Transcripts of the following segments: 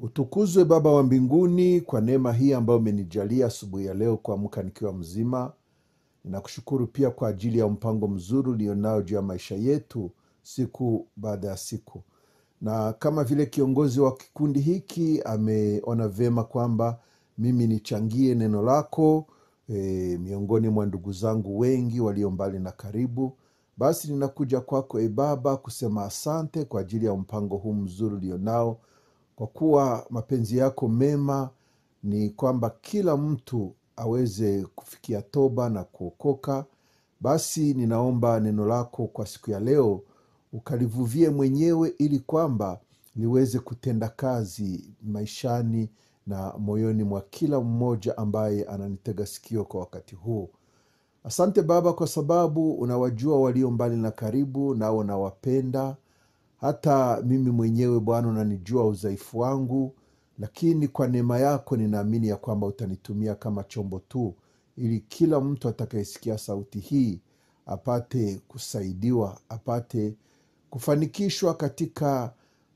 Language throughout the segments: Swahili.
Utukuzwe Baba wa mbinguni kwa neema hii ambayo umenijalia asubuhi ya leo kuamka nikiwa mzima. Ninakushukuru pia kwa ajili ya mpango mzuri ulionao juu ya maisha yetu siku baada ya siku. Na kama vile kiongozi wa kikundi hiki ameona vema kwamba mimi nichangie neno lako miongoni mwa ndugu zangu wengi walio mbali na karibu. Basi ninakuja kwako Baba kusema asante kwa ajili ya mpango huu mzuri ulionao, kwa kuwa mapenzi yako mema ni kwamba kila mtu aweze kufikia toba na kuokoka. Basi ninaomba neno lako kwa siku ya leo ukalivuvie mwenyewe, ili kwamba liweze kutenda kazi maishani na moyoni mwa kila mmoja ambaye ananitega sikio kwa wakati huu. Asante Baba, kwa sababu unawajua walio mbali na karibu, nao unawapenda. Hata mimi mwenyewe Bwana unanijua udhaifu wangu, lakini kwa neema yako ninaamini ya kwamba utanitumia kama chombo tu, ili kila mtu atakayesikia sauti hii apate kusaidiwa, apate kufanikishwa katika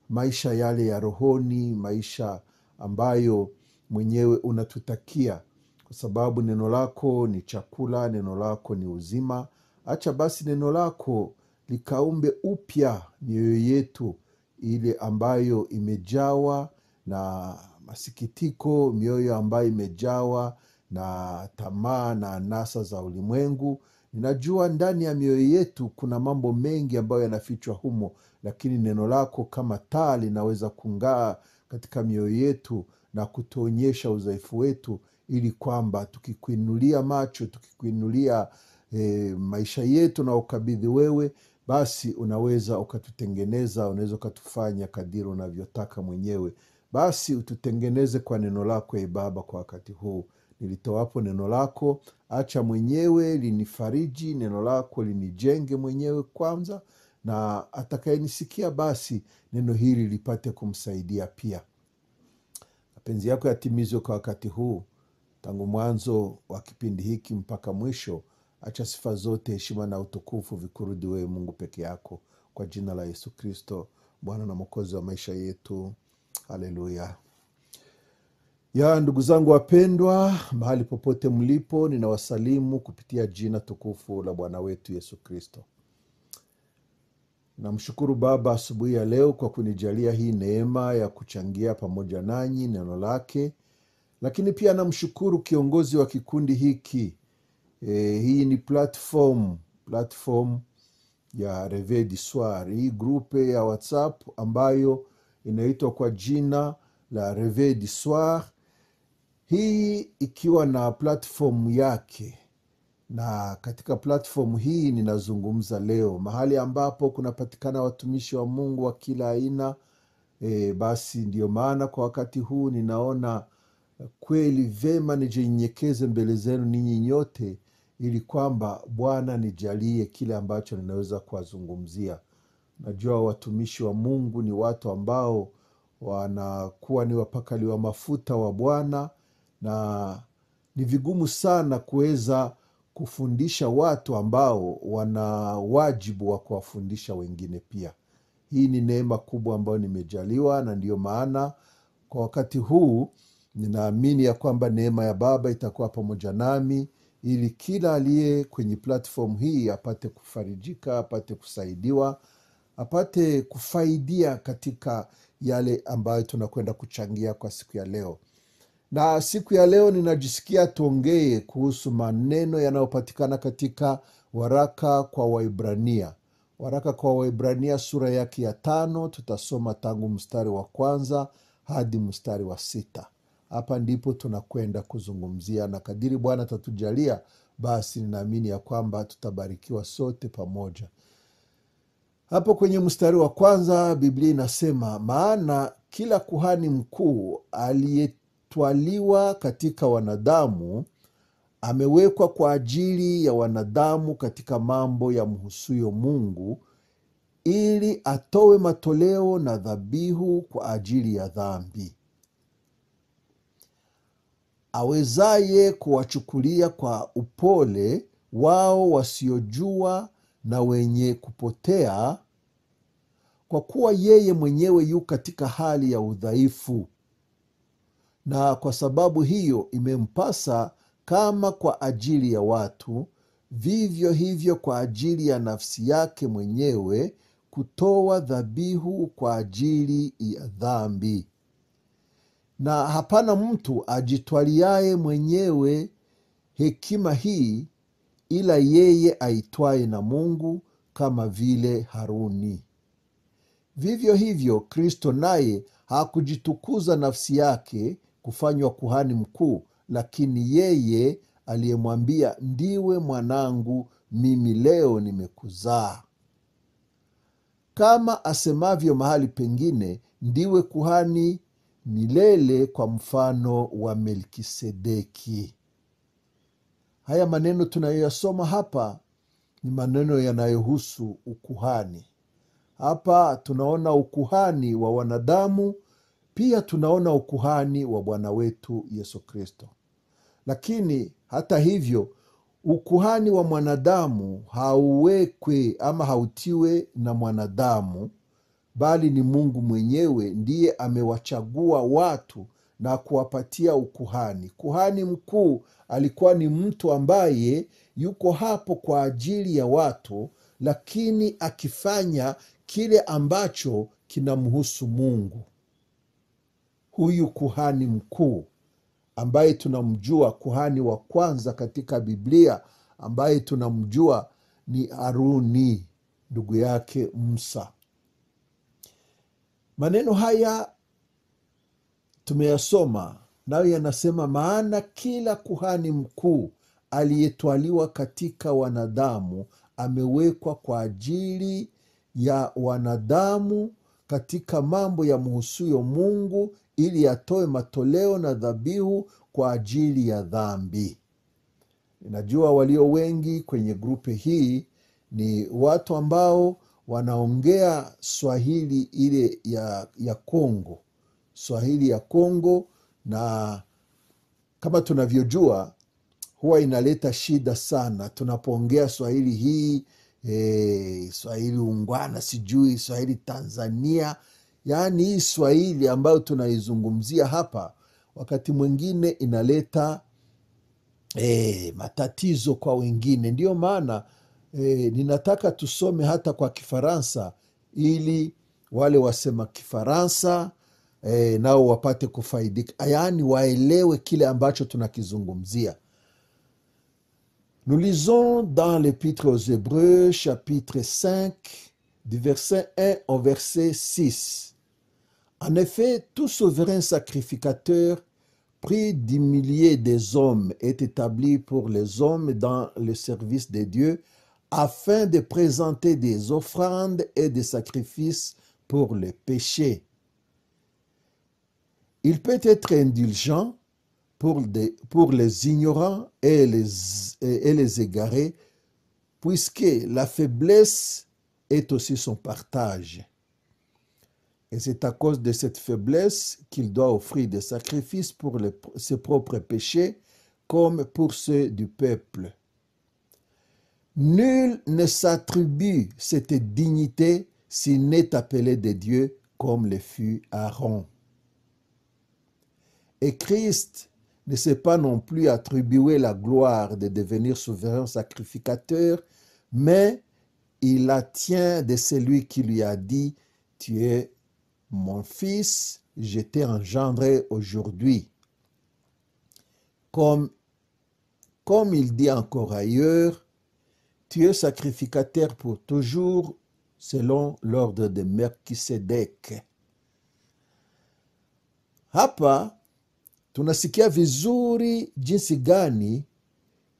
maisha yale ya rohoni, maisha ambayo mwenyewe unatutakia, kwa sababu neno lako ni chakula, neno lako ni uzima. Acha basi neno lako likaumbe upya mioyo yetu, ile ambayo imejawa na masikitiko, mioyo ambayo imejawa na tamaa na anasa za ulimwengu. Ninajua ndani ya mioyo yetu kuna mambo mengi ambayo yanafichwa humo, lakini neno lako kama taa linaweza kung'aa katika mioyo yetu na kutuonyesha udhaifu wetu, ili kwamba tukikuinulia macho, tukikuinulia maisha yetu na ukabidhi wewe, basi unaweza ukatutengeneza, unaweza ukatufanya kadiri unavyotaka mwenyewe. Basi ututengeneze kwa neno lako Baba. Kwa wakati huu nilitoapo neno lako, acha mwenyewe linifariji, neno lako linijenge mwenyewe kwanza, na atakayenisikia basi neno hili lipate kumsaidia pia. Mapenzi yako yatimizwe kwa wakati huu, tangu mwanzo wa kipindi hiki mpaka mwisho. Acha sifa zote, heshima na utukufu vikurudi wewe Mungu peke yako, kwa jina la Yesu Kristo, Bwana na Mwokozi wa maisha yetu. Haleluya. Ya ndugu zangu wapendwa, mahali popote mlipo, ninawasalimu kupitia jina tukufu la Bwana wetu Yesu Kristo. Namshukuru Baba asubuhi ya leo kwa kunijalia hii neema ya kuchangia pamoja nanyi neno lake. Lakini pia namshukuru kiongozi wa kikundi hiki. Hii ni platform ya Reveil du Soir, hii grupe ya WhatsApp ambayo inaitwa kwa jina la Reveil du Soir, hii ikiwa na platform yake. Na katika platform hii ninazungumza leo mahali ambapo kunapatikana watumishi wa Mungu wa kila aina. Basi ndio maana kwa wakati huu ninaona kweli vema nijinyenyekeze mbele zenu ninyi nyote, ili kwamba Bwana nijalie kile ambacho ninaweza kuwazungumzia. Najua watumishi wa Mungu ni watu ambao wanakuwa ni wapakaliwa mafuta wa Bwana, na ni vigumu sana kuweza kufundisha watu ambao wana wajibu wa kuwafundisha wengine pia. Hii ni neema kubwa ambayo nimejaliwa, na ndio maana kwa wakati huu ninaamini ya kwamba neema ya Baba itakuwa pamoja nami, ili kila aliye kwenye platform hii apate kufarijika, apate kusaidiwa, apate kufaidia katika yale ambayo tunakwenda kuchangia kwa siku ya leo. Na siku ya leo ninajisikia tuongee kuhusu maneno yanayopatikana katika waraka kwa Waibrania. Waraka kwa Waibrania sura yake ya 5, tutasoma tangu mstari wa 1 hadi mstari wa 6. Hapa ndipo tunakwenda kuzungumzia, na kadiri Bwana atatujalia, basi ninaamini ya kwamba tutabarikiwa sote pamoja. Hapo kwenye mstari wa 1 Biblia inasema, maana kila kuhani mkuu aliyetwaliwa katika wanadamu amewekwa kwa ajili ya wanadamu katika mambo ya mhusuyo Mungu, ili atowe matoleo na dhabihu kwa ajili ya dhambi, awezaye kuwachukulia kwa upole wao wasiojua na wenye kupotea, kwa kuwa yeye mwenyewe yu katika hali ya udhaifu. na kwa sababu hiyo imempasa, kama kwa ajili ya watu, vivyo hivyo kwa ajili ya nafsi yake mwenyewe, kutoa dhabihu kwa ajili ya dhambi. Na hapana mtu ajitwaliaye mwenyewe hekima hii, ila yeye aitwaye na Mungu, kama vile Haruni. Vivyo hivyo Kristo naye hakujitukuza nafsi yake kufanywa kuhani mkuu, lakini yeye aliyemwambia, ndiwe mwanangu, mimi leo nimekuzaa. Kama asemavyo mahali pengine, ndiwe kuhani milele kwa mfano wa Melkisedeki. Haya maneno tunayoyasoma hapa ni maneno yanayohusu ukuhani. Hapa tunaona ukuhani wa wanadamu, pia tunaona ukuhani wa Bwana wetu Yesu Kristo. Lakini hata hivyo, ukuhani wa mwanadamu hauwekwe ama hautiwe na mwanadamu, bali ni Mungu mwenyewe ndiye amewachagua watu na kuwapatia ukuhani. Kuhani mkuu alikuwa ni mtu ambaye yuko hapo kwa ajili ya watu, lakini akifanya kile ambacho kinamhusu Mungu. Huyu kuhani mkuu ambaye tunamjua, kuhani wa kwanza katika Biblia ambaye tunamjua ni Haruni, ndugu yake Musa. Maneno haya tumeyasoma, nayo yanasema, maana kila kuhani mkuu aliyetwaliwa katika wanadamu amewekwa kwa ajili ya wanadamu katika mambo ya mhusuyo Mungu, ili atoe matoleo na dhabihu kwa ajili ya dhambi. Ninajua walio wengi kwenye grupe hii ni watu ambao wanaongea Swahili ile ya Kongo, Swahili ya Kongo, na kama tunavyojua huwa inaleta shida sana tunapoongea Swahili hii, Swahili ungwana, sijui Swahili Tanzania. Yaani hii Swahili ambayo tunaizungumzia hapa, wakati mwingine inaleta matatizo kwa wengine. Ndiyo maana ninataka tusome hata kwa Kifaransa, ili wale wasema Kifaransa nao wapate kufaidika, yaani waelewe kile ambacho tunakizungumzia. Nous lisons dans l'Épître aux Hébreux, chapitre 5, du verset 1 au verset 6. En effet, tout souverain sacrificateur pris du milieu des hommes est établi pour les hommes dans le service de Dieu, afin de présenter des offrandes et des sacrifices pour les péchés. Il peut être indulgent pour les ignorants et les égarés, puisque la faiblesse est aussi son partage. Et c'est à cause de cette faiblesse qu'il doit offrir des sacrifices pour ses propres péchés, comme pour ceux du peuple. Nul ne s'attribue cette dignité s'il n'est appelé de Dieu, comme le fut Aaron. Et Christ ne s'est pas non plus attribué la gloire de devenir souverain sacrificateur, mais il la tient de celui qui lui a dit, « Tu es mon fils, je t'ai engendré aujourd'hui. » Comme il dit encore ailleurs, « Tu es sacrificateur pour toujours, selon l'ordre de Melkisedeki. » Hapa tunasikia vizuri jinsi gani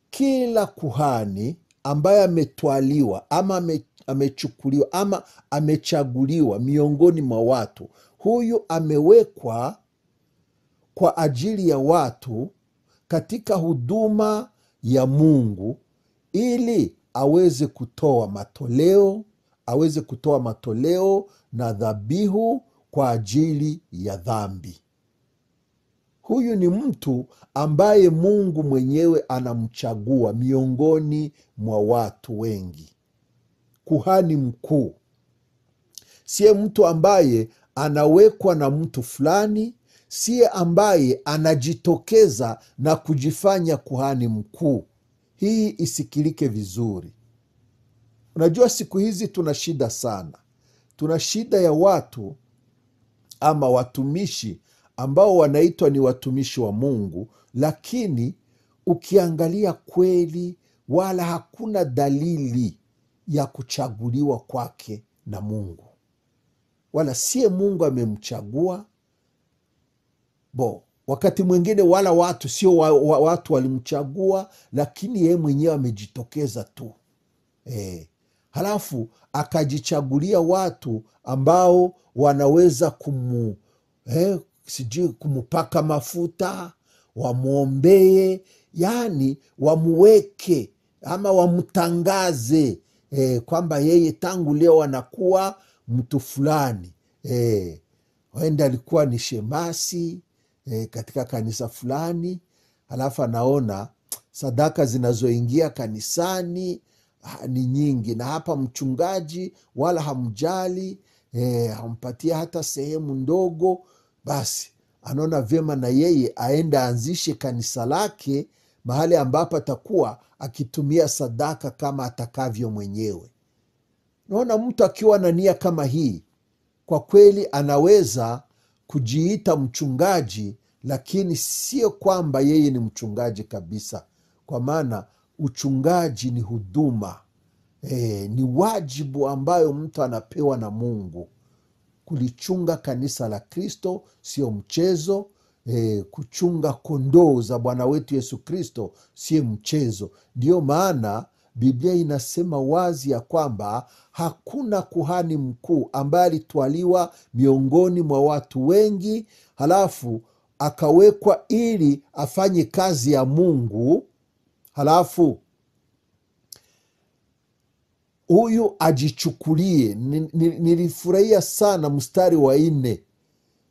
kila kuhani ambaye ametwaliwa ama amechukuliwa ama amechaguliwa miongoni mwa watu, huyu amewekwa kwa ajili ya watu katika huduma ya Mungu, ili aweze kutoa matoleo na dhabihu kwa ajili ya dhambi. Huyu ni mtu ambaye Mungu mwenyewe anamchagua miongoni mwa watu wengi. Kuhani mkuu siye mtu ambaye anawekwa na mtu fulani, siye ambaye anajitokeza na kujifanya kuhani mkuu. Hii isikilike vizuri. Unajua siku hizi tuna shida sana. Tuna shida ya watu ama watumishi ambao wanaitwa ni watumishi wa Mungu, lakini ukiangalia kweli wala hakuna dalili ya kuchaguliwa kwake na Mungu, wala siye Mungu amemchagua. Wakati mwingine wala watu sio watu walimchagua, lakini yeye mwenyewe amejitokeza tu. Halafu akajichagulia watu ambao wanaweza kumupaka mafuta, wamwombee, yani wamuweke ama wamtangaze kwamba yeye tangu leo anakuwa mtu fulani. Wenda alikuwa ni shemasi katika kanisa fulani, halafu anaona sadaka zinazoingia kanisani ni nyingi, na hapa mchungaji wala hamjali, hampatia hata sehemu ndogo. Basi anaona vyema na yeye aende aanzishe kanisa lake mahali ambapo atakuwa akitumia sadaka kama atakavyo mwenyewe. Naona mtu akiwa na nia kama hii, kwa kweli anaweza kujiita mchungaji, lakini sio kwamba yeye ni mchungaji kabisa, kwa maana uchungaji ni huduma. Ni wajibu ambayo mtu anapewa na Mungu. Kulichunga kanisa la Kristo sio mchezo. Kuchunga kondoo za Bwana wetu Yesu Kristo sio mchezo. Ndiyo maana Biblia inasema wazi ya kwamba hakuna kuhani mkuu ambaye alitwaliwa miongoni mwa watu wengi, halafu akawekwa ili afanye kazi ya Mungu, halafu huyu ajichukulie. Nilifurahia sana mstari wa 4.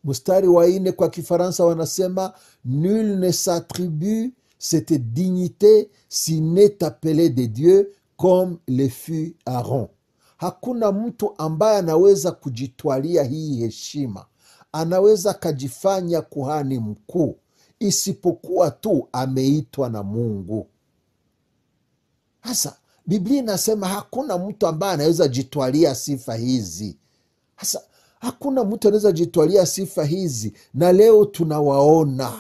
Mstari wa 4 kwa Kifaransa wanasema nul ne s'attribue cette dignité s'il n'est appelé de Dieu comme le fut Aaron. Hakuna mtu ambaye anaweza kujitwalia hii heshima, anaweza kajifanya kuhani mkuu, isipokuwa tu ameitwa na Mungu. Sasa Biblia inasema hakuna mtu ambaye anaweza jitwalia sifa hizi. Sasa hakuna mtu anaweza jitwalia sifa hizi, na leo tunawaona.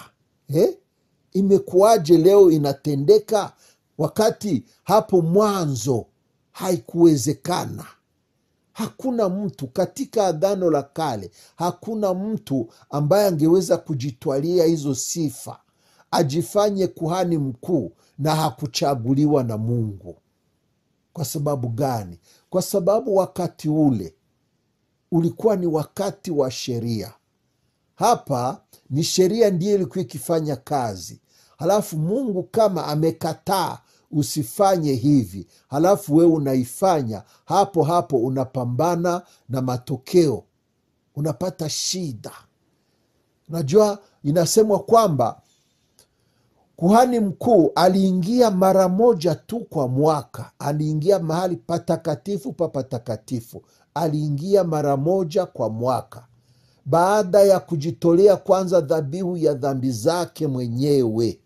Imekuwaje leo inatendeka, wakati hapo mwanzo haikuwezekana? Hakuna mtu katika Agano la Kale, hakuna mtu ambaye angeweza kujitwalia hizo sifa, ajifanye kuhani mkuu, na hakuchaguliwa na Mungu. Kwa sababu gani? Kwa sababu wakati ule ulikuwa ni wakati wa sheria. Hapa ni sheria ndiyo ilikuwa ikifanya kazi. Halafu Mungu kama amekataa usifanye hivi, halafu wewe unaifanya, hapo hapo unapambana na matokeo, unapata shida. Unajua inasemwa kwamba kuhani mkuu aliingia mara moja tu kwa mwaka. Aliingia mahali patakatifu pa patakatifu, aliingia mara moja kwa mwaka, baada ya kujitolea kwanza dhabihu ya dhambi zake mwenyewe.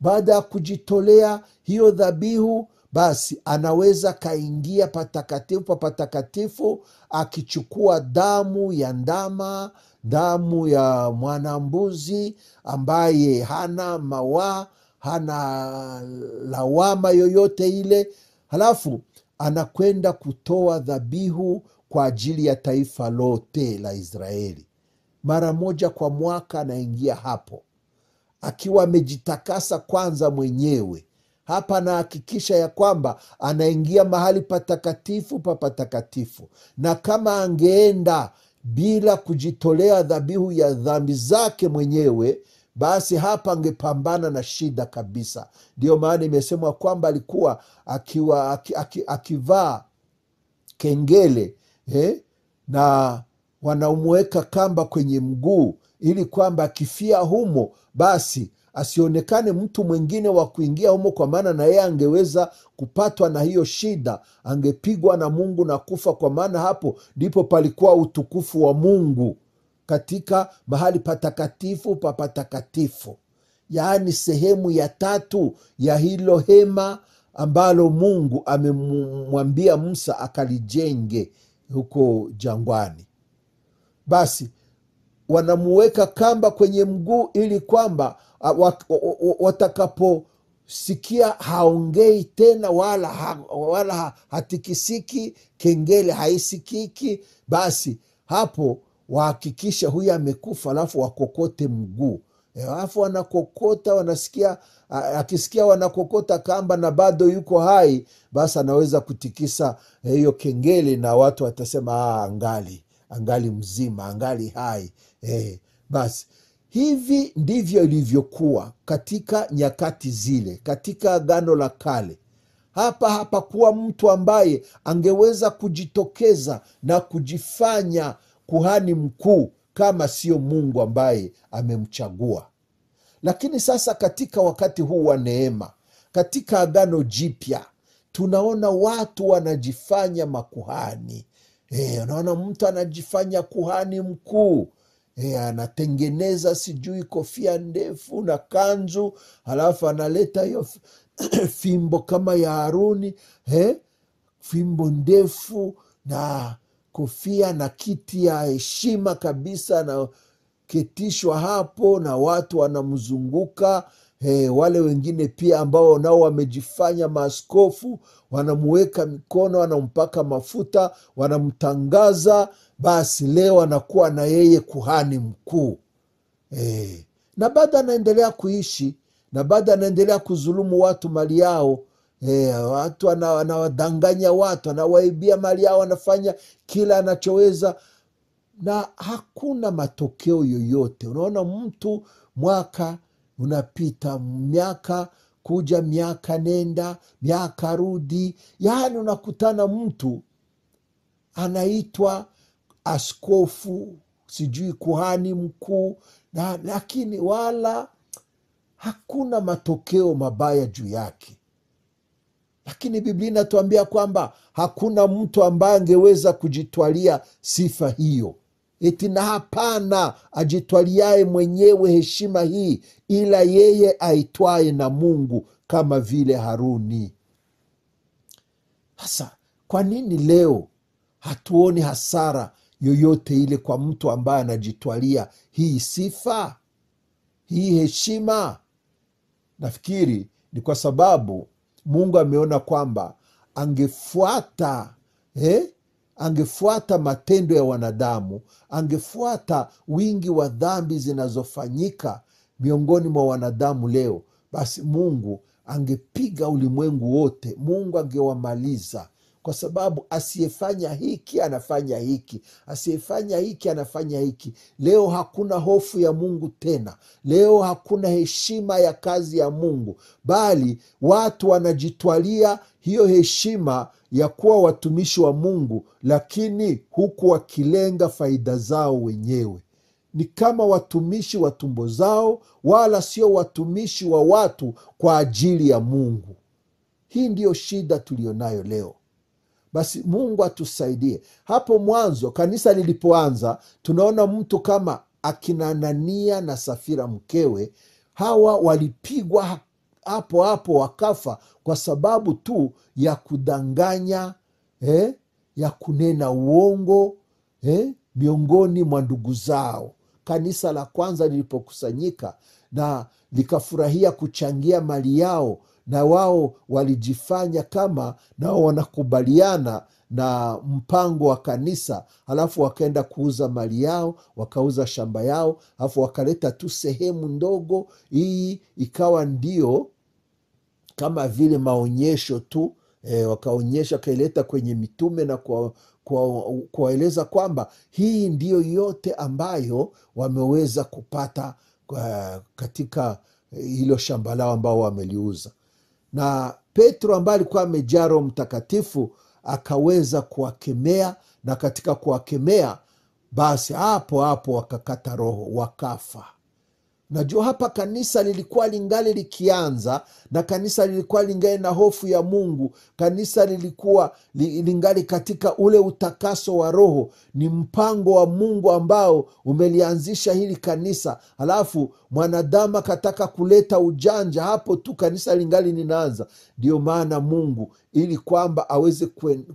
Baada ya kujitolea hiyo dhabihu, basi anaweza kaingia patakatifu pa patakatifu, akichukua damu ya ndama, damu ya mwanambuzi ambaye hana mawaa, hana lawama yoyote ile. Halafu anakwenda kutoa dhabihu kwa ajili ya taifa lote la Israeli. Mara moja kwa mwaka anaingia hapo, akiwa amejitakasa kwanza mwenyewe. Hapa anahakikisha ya kwamba anaingia mahali patakatifu pa patakatifu, na kama angeenda bila kujitolea dhabihu ya dhambi zake mwenyewe, basi hapa angepambana na shida kabisa. Ndiyo maana imesemwa kwamba alikuwa akivaa kengele na wanamweka kamba kwenye mguu, ili kwamba akifia humo basi asionekane mtu mwingine wa kuingia humo, kwa maana na yeye angeweza kupatwa na hiyo shida, angepigwa na Mungu na kufa, kwa maana hapo ndipo palikuwa utukufu wa Mungu. katika mahali patakatifu pa patakatifu, yaani sehemu ya tatu ya hilo hema ambalo Mungu amemwambia Musa akalijenge huko jangwani. Basi wanamuweka kamba kwenye mguu ili kwamba watakaposikia haongei tena wala hatikisiki, kengele haisikiki, basi hapo wahakikisha huyu amekufa, alafu wakokote mguu. Alafu wanakokota, wanasikia, akisikia wanakokota kamba na bado yuko hai, basi anaweza kutikisa hiyo kengele na watu watasema angali mzima, angali hai. Basi hivi ndivyo ilivyokuwa katika nyakati zile, katika Agano la Kale. Hapa hapakuwa mtu ambaye angeweza kujitokeza na kujifanya kuhani mkuu kama sio Mungu ambaye amemchagua. Lakini sasa katika wakati huu wa neema, katika Agano Jipya, tunaona watu wanajifanya makuhani. Unaona mtu anajifanya kuhani mkuu. Anatengeneza sijui kofia ndefu na kanzu, halafu analeta hiyo fimbo kama ya Haruni, fimbo ndefu na kofia na kiti ya heshima kabisa, na ketishwa hapo na watu wanamzunguka. Wale wengine pia ambao nao wamejifanya maaskofu wanamuweka mikono, wanampaka mafuta, wanamtangaza. Basi leo anakuwa na yeye kuhani mkuu. Na bado anaendelea kuishi, na bado anaendelea kuzulumu watu mali yao. Watu anawadanganya watu, anawaibia mali yao, anafanya kila anachoweza na hakuna matokeo yoyote. Unaona mtu, mwaka unapita, miaka kuja, miaka nenda, miaka rudi, yaani unakutana mtu anaitwa askofu, sijui kuhani mkuu, lakini wala hakuna matokeo mabaya juu yake. Lakini Biblia inatuambia kwamba hakuna mtu ambaye angeweza kujitwalia sifa hiyo. Na hapana ajitwaliaye mwenyewe heshima hii ila yeye aitwaye na Mungu, kama vile Haruni. Sasa kwa nini leo hatuoni hasara yoyote ile kwa mtu ambaye anajitwalia hii sifa, hii heshima? Nafikiri ni kwa sababu Mungu ameona kwamba angefuata matendo ya wanadamu, angefuata wingi wa dhambi zinazofanyika miongoni mwa wanadamu leo, basi Mungu angepiga ulimwengu wote. Mungu angewamaliza, kwa sababu asiyefanya hiki anafanya hiki, asiyefanya hiki anafanya hiki. Leo hakuna hofu ya Mungu tena. Leo hakuna heshima ya kazi ya Mungu, bali watu wanajitwalia hiyo heshima ya kuwa watumishi wa Mungu, lakini huku wakilenga faida zao wenyewe. Ni kama watumishi wa tumbo zao, wala sio watumishi wa watu kwa ajili ya Mungu. Hii ndiyo shida tulionayo leo. Basi Mungu atusaidie. Hapo mwanzo kanisa lilipoanza, tunaona mtu kama akina Anania na Safira mkewe, hawa walipigwa hapo hapo wakafa kwa sababu tu ya kudanganya, ya kunena uongo miongoni mwa ndugu zao. Kanisa la kwanza lilipokusanyika na likafurahia kuchangia mali yao, na wao walijifanya kama nao wanakubaliana na mpango wa kanisa, halafu wakaenda kuuza mali yao, wakauza shamba yao, halafu wakaleta tu sehemu ndogo. Hii ikawa ndio kama vile maonyesho tu, wakaonyesha, wakaileta kwenye mitume na kuwaeleza kwamba hii ndiyo yote ambayo wameweza kupata katika hilo shamba lao ambao wameliuza. Na Petro ambaye alikuwa amejaa Roho Mtakatifu akaweza kuwakemea, na katika kuwakemea basi hapo hapo wakakata roho, wakafa. Najua hapa kanisa lilikuwa lingali likianza, na kanisa lilikuwa lingali na hofu ya Mungu. Kanisa lilikuwa lingali katika ule utakaso wa roho. Ni mpango wa Mungu ambao umelianzisha hili kanisa. Halafu mwanadamu akataka kuleta ujanja hapo tu kanisa lingali linaanza. Ndio maana Mungu, ili kwamba aweze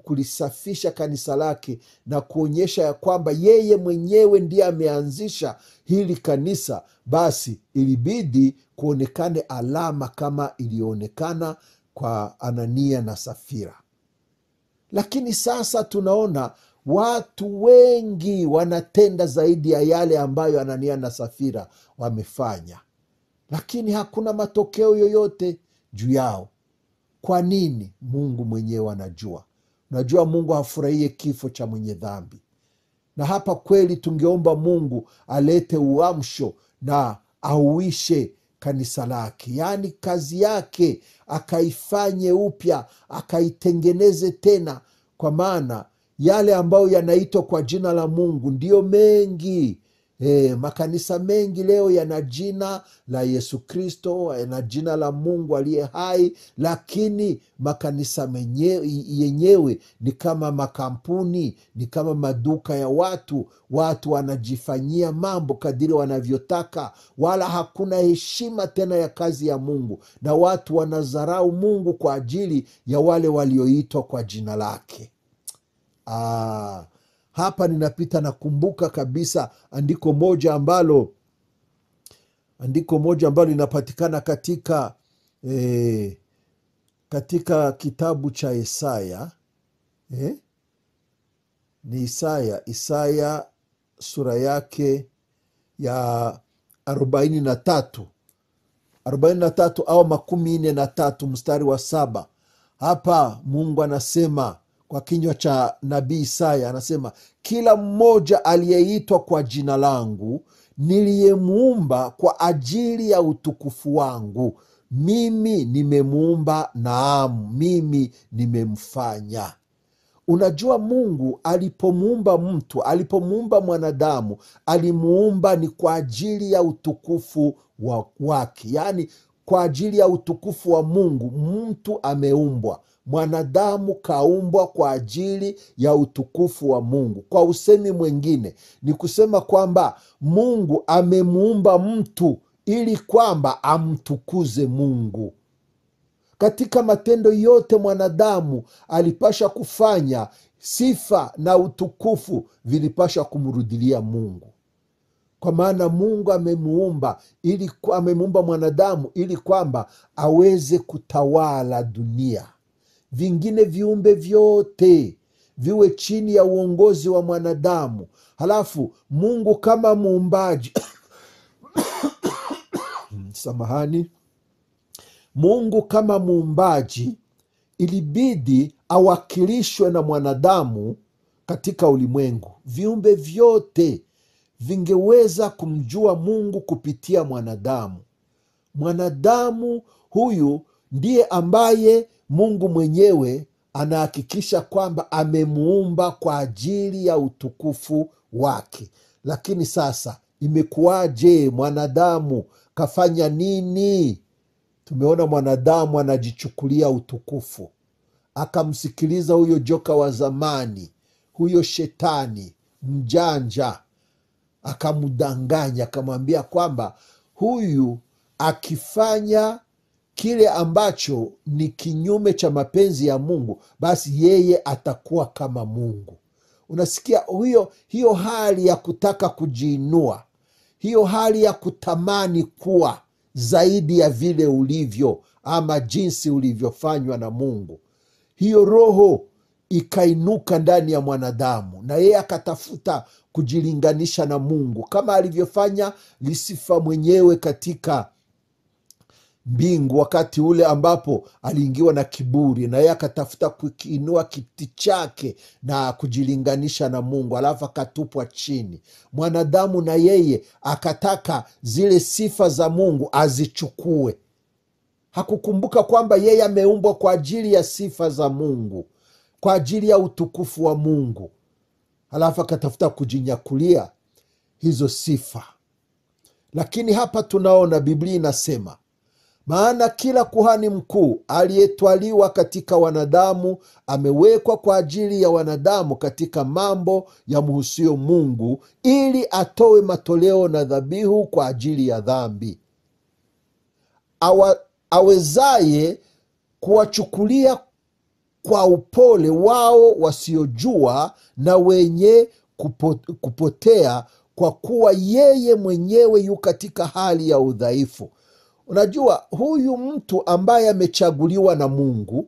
kulisafisha kanisa lake na kuonyesha ya kwamba yeye mwenyewe ndiye ameanzisha hili kanisa, basi ilibidi kuonekane alama kama iliyoonekana kwa Anania na Safira. Lakini sasa tunaona watu wengi wanatenda zaidi ya yale ambayo Anania na Safira wamefanya, lakini hakuna matokeo yoyote juu yao. Kwa nini? Mungu mwenyewe anajua. Unajua, Mungu hafurahie kifo cha mwenye dhambi. Na hapa kweli tungeomba Mungu alete uamsho na auishe kanisa lake, yaani kazi yake akaifanye upya, akaitengeneze tena, kwa maana yale ambayo yanaitwa kwa jina la Mungu ndiyo mengi. Makanisa mengi leo yana jina la Yesu Kristo, yana jina la Mungu aliye hai, lakini makanisa yenyewe ni kama makampuni, ni kama maduka ya watu. Watu wanajifanyia mambo kadiri wanavyotaka, wala hakuna heshima tena ya kazi ya Mungu, na watu wanadharau Mungu kwa ajili ya wale walioitwa kwa jina lake. Hapa ninapita nakumbuka kabisa andiko moja ambalo linapatikana katika kitabu cha Isaya. Ni Isaya sura yake ya 43 au 43 mstari wa 7. Hapa Mungu anasema kwa kinywa cha nabii Isaya, anasema, kila mmoja aliyeitwa kwa jina langu niliyemuumba kwa ajili ya utukufu wangu, mimi nimemuumba, naam, mimi nimemfanya. Unajua, Mungu alipomuumba mwanadamu, alimuumba ni kwa ajili ya utukufu wake, yaani kwa ajili ya utukufu wa Mungu. Mtu ameumbwa, mwanadamu kaumbwa kwa ajili ya utukufu wa Mungu. Kwa usemi mwingine ni kusema kwamba Mungu amemuumba mtu ili kwamba amtukuze Mungu. Katika matendo yote mwanadamu alipasha kufanya, sifa na utukufu vilipasha kumrudilia Mungu, kwa maana Mungu amemuumba mwanadamu ili kwamba aweze kutawala dunia. Vingine viumbe vyote viwe chini ya uongozi wa mwanadamu. Halafu Mungu kama muumbaji samahani, Mungu kama muumbaji ilibidi awakilishwe na mwanadamu katika ulimwengu. Viumbe vyote vingeweza kumjua Mungu kupitia mwanadamu. Mwanadamu huyu ndiye ambaye Mungu mwenyewe anahakikisha kwamba amemuumba kwa ajili ya utukufu wake. Lakini sasa imekuwaje? Mwanadamu kafanya nini? Tumeona mwanadamu anajichukulia utukufu, akamsikiliza huyo joka wa zamani, huyo shetani mjanja, akamdanganya, akamwambia kwamba huyu akifanya kile ambacho ni kinyume cha mapenzi ya Mungu, basi yeye atakuwa kama Mungu. Unasikia hiyo hali ya kutaka kujiinua, hiyo hali ya kutamani kuwa zaidi ya vile ulivyo ama jinsi ulivyofanywa na Mungu. Hiyo roho ikainuka ndani ya mwanadamu, na yeye akatafuta kujilinganisha na Mungu, kama alivyofanya Lusifa mwenyewe katika mbingu, wakati ule ambapo aliingiwa na kiburi, na yeye akatafuta kukiinua kiti chake na kujilinganisha na Mungu, alafu akatupwa chini. Mwanadamu na yeye akataka zile sifa za Mungu azichukue. Hakukumbuka kwamba yeye ameumbwa kwa ajili ya sifa za Mungu, kwa ajili ya utukufu wa Mungu, alafu akatafuta kujinyakulia hizo sifa. Lakini hapa tunaona Biblia inasema, maana kila kuhani mkuu aliyetwaliwa katika wanadamu amewekwa kwa ajili ya wanadamu katika mambo yamhusio Mungu, ili atoe matoleo na dhabihu kwa ajili ya dhambi, awezaye kuwachukulia kwa upole wao wasiojua na wenye kupotea, kwa kuwa yeye mwenyewe yu katika hali ya udhaifu. Unajua, huyu mtu ambaye amechaguliwa na Mungu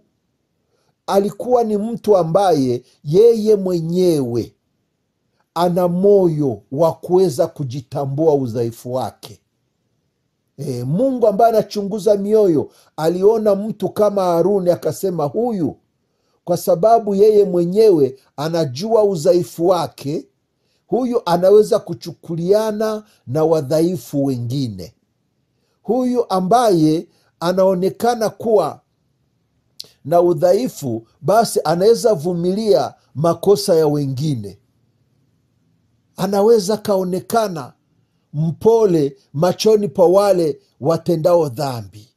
alikuwa ni mtu ambaye yeye mwenyewe ana moyo wa kuweza kujitambua udhaifu wake. Mungu ambaye anachunguza mioyo aliona mtu kama Haruni, akasema huyu, kwa sababu yeye mwenyewe anajua udhaifu wake, huyu anaweza kuchukuliana na wadhaifu wengine. Huyu ambaye anaonekana kuwa na udhaifu, basi anaweza vumilia makosa ya wengine, anaweza kaonekana mpole machoni pa wale watendao dhambi.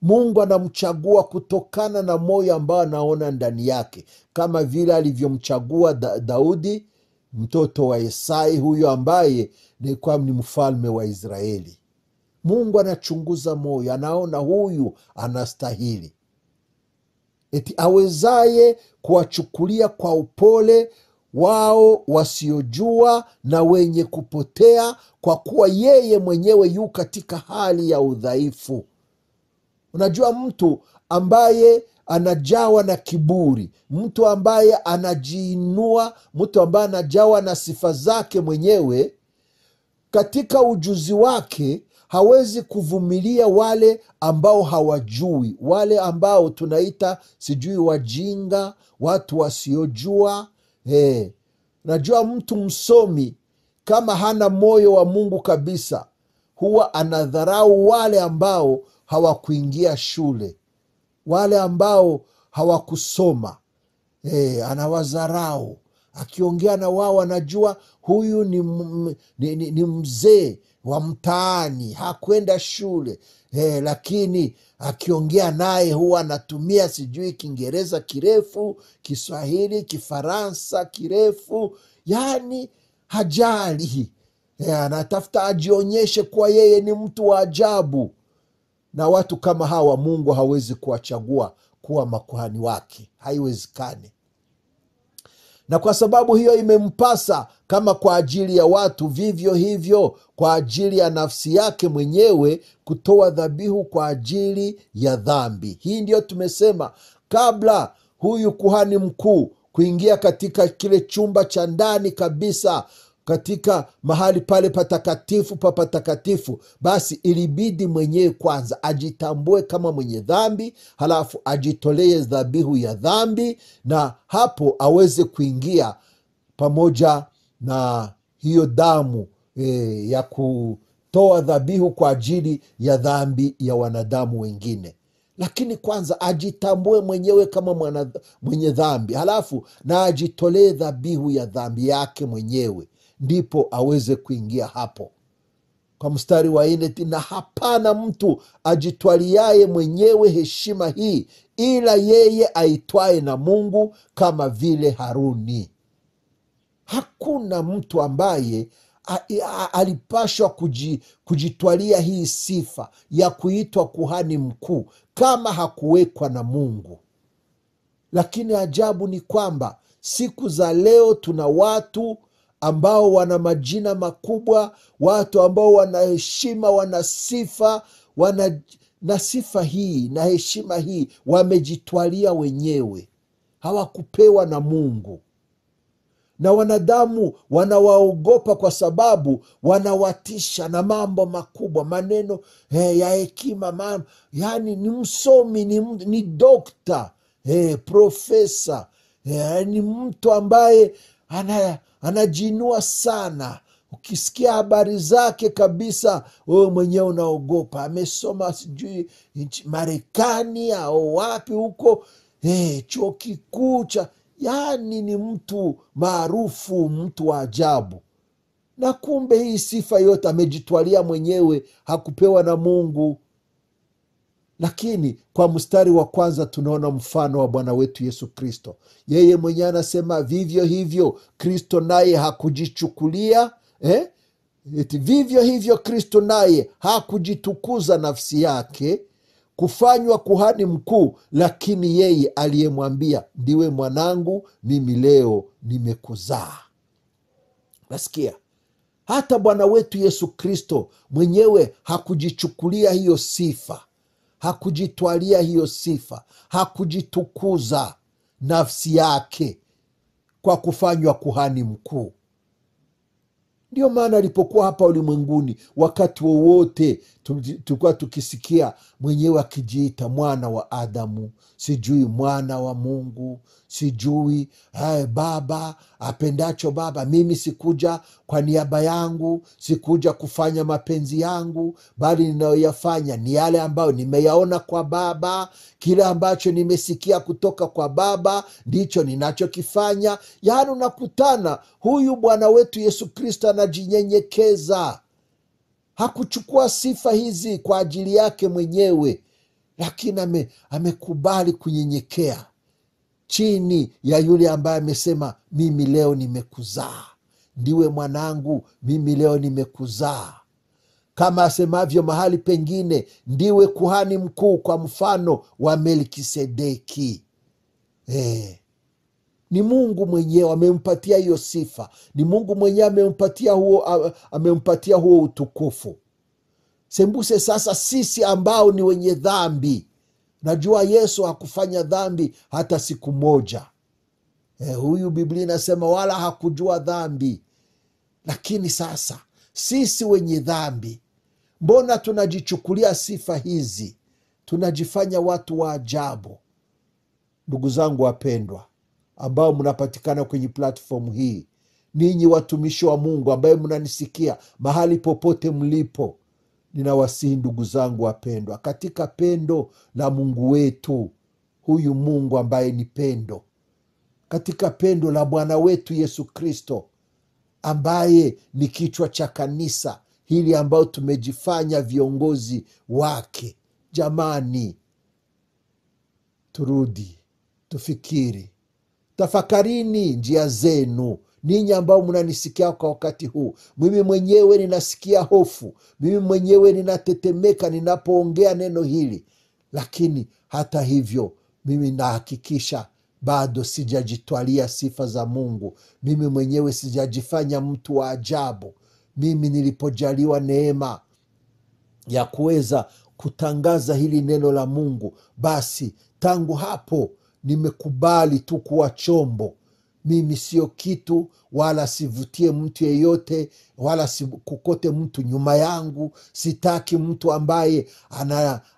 Mungu anamchagua kutokana na moyo ambao anaona ndani yake, kama vile alivyomchagua Daudi mtoto wa Yesai, huyo ambaye ni mfalme wa Israeli. Mungu anachunguza moyo, anaona huyu anastahili, eti awezaye kuwachukulia kwa upole wao wasiojua na wenye kupotea, kwa kuwa yeye mwenyewe yu katika hali ya udhaifu. Unajua, mtu ambaye anajawa na kiburi, mtu ambaye anajiinua, mtu ambaye anajawa na sifa zake mwenyewe, katika ujuzi wake hawezi kuvumilia wale ambao hawajui, wale ambao tunaita sijui wajinga, watu wasiojua. Najua mtu msomi kama hana moyo wa Mungu kabisa, huwa anadharau wale ambao hawakuingia shule, wale ambao hawakusoma. Anawadharau. Akiongea na wao anajua huyu ni mzee wa mtaani, hakwenda shule. Lakini akiongea naye huwa anatumia sijui Kiingereza kirefu, Kiswahili, Kifaransa kirefu, yani hajali. Anatafuta ajionyeshe kuwa yeye ni mtu wa ajabu. Na watu kama hawa Mungu hawezi kuwachagua kuwa makuhani wake, haiwezekani. Na kwa sababu hiyo imempasa, kama kwa ajili ya watu, vivyo hivyo kwa ajili ya nafsi yake mwenyewe, kutoa dhabihu kwa ajili ya dhambi. Hii ndio tumesema, kabla huyu kuhani mkuu kuingia katika kile chumba cha ndani kabisa, katika mahali pale patakatifu pa patakatifu, basi ilibidi mwenyewe kwanza ajitambue kama mwenye dhambi, halafu ajitolee dhabihu ya dhambi, na hapo aweze kuingia pamoja na hiyo damu ya kutoa dhabihu kwa ajili ya dhambi ya wanadamu wengine. Lakini kwanza ajitambue mwenyewe kama mwenye dhambi, halafu na ajitolee dhabihu ya dhambi yake mwenyewe, ndipo aweze kuingia hapo. Kwa mstari wa 4, na hapana mtu ajitwaliaye mwenyewe heshima hii, ila yeye aitwaye na Mungu, kama vile Haruni. Hakuna mtu ambaye alipashwa kujitwalia hii sifa ya kuitwa kuhani mkuu kama hakuwekwa na Mungu. Lakini ajabu ni kwamba siku za leo tuna watu ambao wana majina makubwa, watu ambao wana heshima, wana sifa, na sifa hii na heshima hii wamejitwalia wenyewe, hawakupewa na Mungu. Na wanadamu wanawaogopa kwa sababu wanawatisha na mambo makubwa, maneno ya hekima, yani ni msomi, ni dokta, profesa, ni mtu ambaye anajinua sana. Ukisikia habari zake kabisa, wewe mwenyewe unaogopa. Amesoma sijui Marekani au wapi huko, chuo kikuu cha, yani ni mtu maarufu, mtu wa ajabu. Na kumbe hii sifa yote amejitwalia mwenyewe, hakupewa na Mungu. Lakini kwa mstari wa kwanza tunaona mfano wa Bwana wetu Yesu Kristo. Yeye mwenyewe anasema vivyo hivyo Kristo naye hakujichukulia vivyo hivyo Kristo naye hakujitukuza nafsi yake kufanywa kuhani mkuu, lakini yeye aliyemwambia, ndiwe mwanangu, mimi leo nimekuzaa. Nasikia hata Bwana wetu Yesu Kristo mwenyewe hakujichukulia hiyo sifa, hakujitwalia hiyo sifa, hakujitukuza nafsi yake kwa kufanywa kuhani mkuu. Ndio maana alipokuwa hapa ulimwenguni, wakati wowote tulikuwa tukisikia mwenyewe akijiita mwana wa Adamu, sijui mwana wa Mungu, sijui Baba apendacho Baba. Mimi sikuja kwa niaba yangu, sikuja kufanya mapenzi yangu, bali ninayoyafanya ni yale ambayo nimeyaona kwa Baba. Kile ambacho nimesikia kutoka kwa Baba ndicho ninachokifanya. Yaani unakutana huyu Bwana wetu Yesu Kristo anajinyenyekeza. Hakuchukua sifa hizi kwa ajili yake mwenyewe, lakini amekubali kunyenyekea chini ya yule ambaye amesema, mimi leo nimekuzaa, ndiwe mwanangu, mimi leo nimekuzaa. Kama asemavyo mahali pengine, ndiwe kuhani mkuu kwa mfano wa Melkisedeki. Ni Mungu mwenyewe amempatia hiyo sifa. Ni Mungu mwenyewe amempatia huo utukufu. Sembuse sasa sisi ambao ni wenye dhambi. Najua Yesu hakufanya dhambi hata siku moja. Huyu Biblia inasema wala hakujua dhambi. Lakini sasa sisi wenye dhambi, mbona tunajichukulia sifa hizi? Tunajifanya watu wa ajabu. Ndugu zangu wapendwa ambao mnapatikana kwenye platform hii, ninyi watumishi wa Mungu ambaye mnanisikia mahali popote mlipo, ninawasihi ndugu zangu wapendwa, katika pendo la Mungu wetu, huyu Mungu ambaye ni pendo, katika pendo la Bwana wetu Yesu Kristo ambaye ni kichwa cha kanisa hili ambao tumejifanya viongozi wake. Jamani, turudi, tufikiri, tafakarini njia zenu, ninyi ambao mnanisikia kwa wakati huu. Mimi mwenyewe ninasikia hofu, mimi mwenyewe ninatetemeka ninapoongea neno hili, lakini hata hivyo mimi nahakikisha bado sijajitwalia sifa za Mungu. Mimi mwenyewe sijajifanya mtu wa ajabu. Mimi nilipojaliwa neema ya kuweza kutangaza hili neno la Mungu, basi tangu hapo nimekubali tu kuwa chombo. Mimi sio kitu, wala sivutie mtu yeyote, wala kukote mtu nyuma yangu. Sitaki mtu ambaye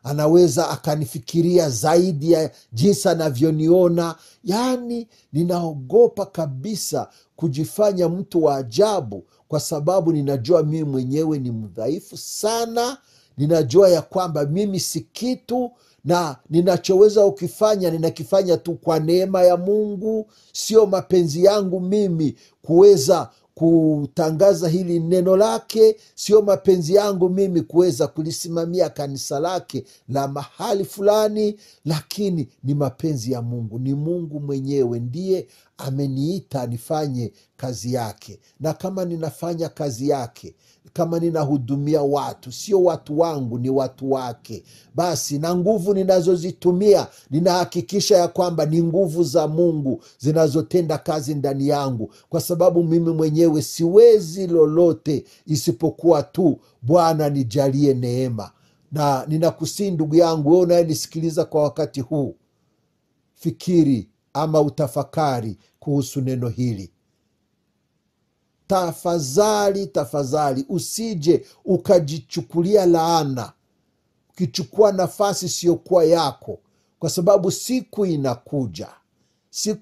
anaweza akanifikiria zaidi ya jinsi anavyoniona. Yaani ninaogopa kabisa kujifanya mtu wa ajabu, kwa sababu ninajua mimi mwenyewe ni mdhaifu sana. Ninajua ya kwamba mimi si kitu, na ninachoweza ukifanya ninakifanya tu kwa neema ya Mungu. Sio mapenzi yangu mimi kuweza kutangaza hili neno lake, sio mapenzi yangu mimi kuweza kulisimamia kanisa lake la mahali fulani, lakini ni mapenzi ya Mungu. Ni Mungu mwenyewe ndiye ameniita nifanye kazi yake, na kama ninafanya kazi yake, kama ninahudumia watu, sio watu wangu, ni watu wake, basi na nguvu ninazozitumia ninahakikisha ya kwamba ni nguvu za Mungu zinazotenda kazi ndani yangu, kwa sababu mimi mwenyewe siwezi lolote isipokuwa tu Bwana nijalie neema. Na ninakusihi ndugu yangu, wewe unayenisikiliza kwa wakati huu, fikiri ama utafakari kuhusu neno hili. Tafadhali usije ukajichukulia laana, ukichukua nafasi siyokuwa yako, kwa sababu siku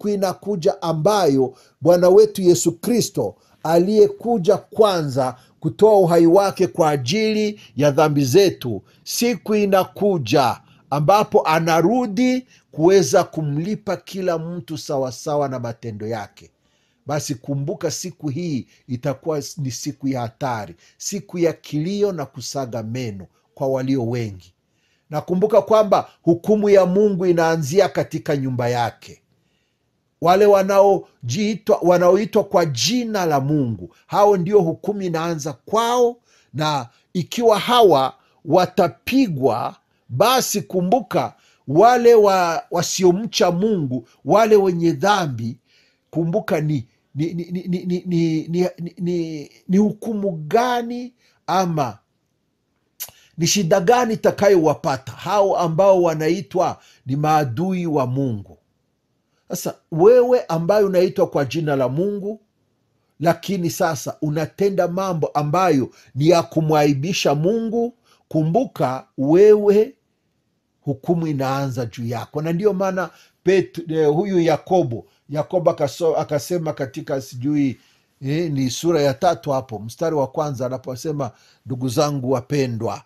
inakuja ambayo Bwana wetu Yesu Kristo aliyekuja kwanza kutoa uhai wake kwa ajili ya dhambi zetu, siku inakuja ambapo anarudi kuweza kumlipa kila mtu sawasawa na matendo yake. basi kumbuka siku hii itakuwa ni siku ya hatari, siku ya kilio na kusaga meno kwa walio wengi. Na kumbuka kwamba hukumu ya Mungu inaanzia katika nyumba yake. Wale wanaoitwa kwa jina la Mungu, hao ndio hukumu inaanza kwao. Na ikiwa hawa watapigwa, basi kumbuka wale wasiomcha Mungu, wale wenye dhambi, kumbuka ni hukumu gani ama ni shida gani itakayowapata hao ambao wanaitwa ni maadui wa Mungu. Sasa wewe ambaye unaitwa kwa jina la Mungu, lakini sasa unatenda mambo ambayo ni ya kumwaibisha Mungu, kumbuka wewe hukumu inaanza juu yako. Na ndio maana huyu Yakobo akasema katika sijui ni sura ya 3 hapo mstari wa 1 anaposema ndugu zangu wapendwa,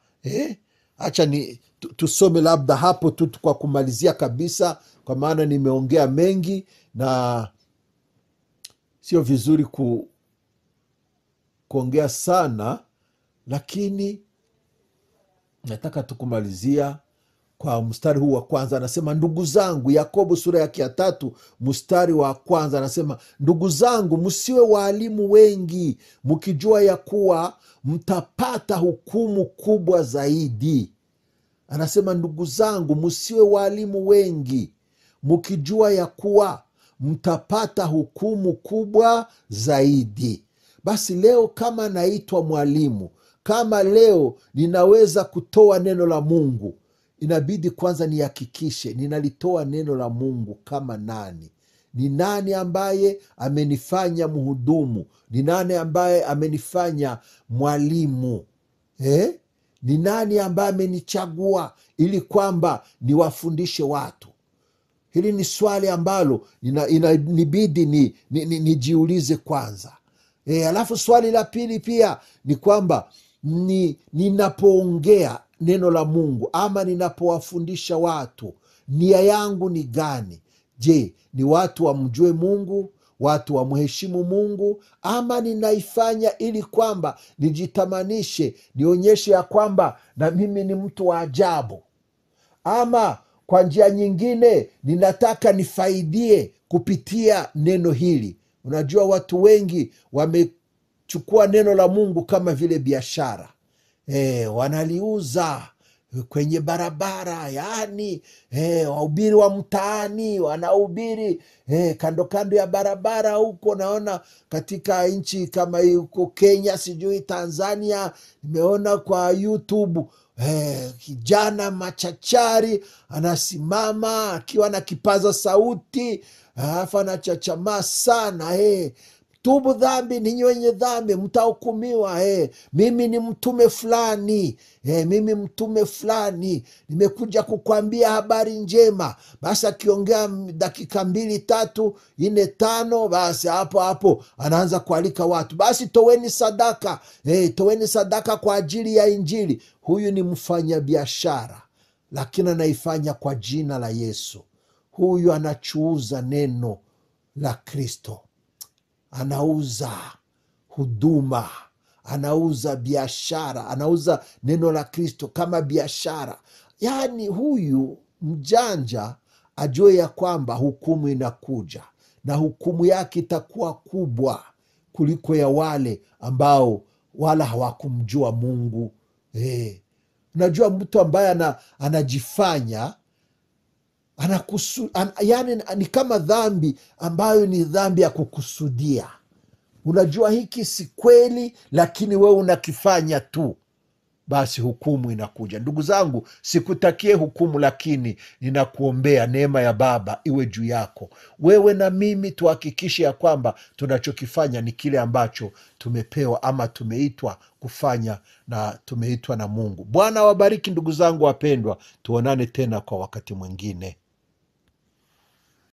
acha tusome labda hapo tu kwa kumalizia kabisa, kwa maana nimeongea mengi na sio vizuri kuongea sana, lakini nataka tukumalizia kwa mstari huu wa 1. Anasema ndugu zangu, Yakobo sura yake ya 3 mstari wa 1 anasema ndugu zangu, msiwe waalimu wengi, mkijua ya kuwa mtapata hukumu kubwa zaidi. Anasema ndugu zangu, msiwe waalimu wengi, mkijua ya kuwa mtapata hukumu kubwa zaidi. Basi leo kama naitwa mwalimu, kama leo ninaweza kutoa neno la Mungu, inabidi kwanza nihakikishe ninalitoa neno la Mungu kama nani. Ni nani ambaye amenifanya mhudumu? Ni nani ambaye amenifanya mwalimu? Ni nani ambaye amenichagua ili kwamba niwafundishe watu? Hili ni swali ambalo inabidi nijiulize kwanza. Alafu swali la pili pia ni kwamba ninapoongea neno la Mungu ama ninapowafundisha watu, nia yangu ni gani? Je, ni watu wamjue Mungu, watu wamheshimu Mungu, ama ninaifanya ili kwamba nijitamanishe, nionyeshe ya kwamba na mimi ni mtu wa ajabu? Ama kwa njia nyingine ninataka nifaidie kupitia neno hili? Unajua watu wengi wamechukua neno la Mungu kama vile biashara. Wanaliuza kwenye barabara, yaani wahubiri wa mtaani wanahubiri kando kando ya barabara huko. Naona katika nchi kama huko Kenya, sijui Tanzania, nimeona kwa YouTube kijana machachari anasimama akiwa na kipaza sauti, alafu anachachamaa sana, tubu dhambi, ninyi wenye dhambi mtahukumiwa. Mimi ni mtume fulani, mimi mtume fulani, nimekuja kukwambia habari njema. Basi akiongea dakika 2, 3, 4, 5, basi hapo anaanza kualika watu, basi toweni sadaka, toweni sadaka kwa ajili ya Injili. Huyu ni mfanya biashara, lakini anaifanya kwa jina la Yesu. Huyu anachuuza neno la Kristo, anauza huduma, anauza biashara, anauza neno la Kristo kama biashara. Yaani huyu mjanja ajue ya kwamba hukumu inakuja, na hukumu yake itakuwa kubwa kuliko ya wale ambao wala hawakumjua Mungu. Unajua mtu ambaye anajifanya yani ni kama dhambi ambayo ni dhambi ya kukusudia. Unajua hiki si kweli, lakini wewe unakifanya tu, basi hukumu inakuja. Ndugu zangu, sikutakie hukumu, lakini ninakuombea neema ya Baba iwe juu yako. Wewe na mimi tuhakikishe ya kwamba tunachokifanya ni kile ambacho tumepewa ama tumeitwa kufanya, na tumeitwa na Mungu. Bwana wabariki ndugu zangu wapendwa, tuonane tena kwa wakati mwingine.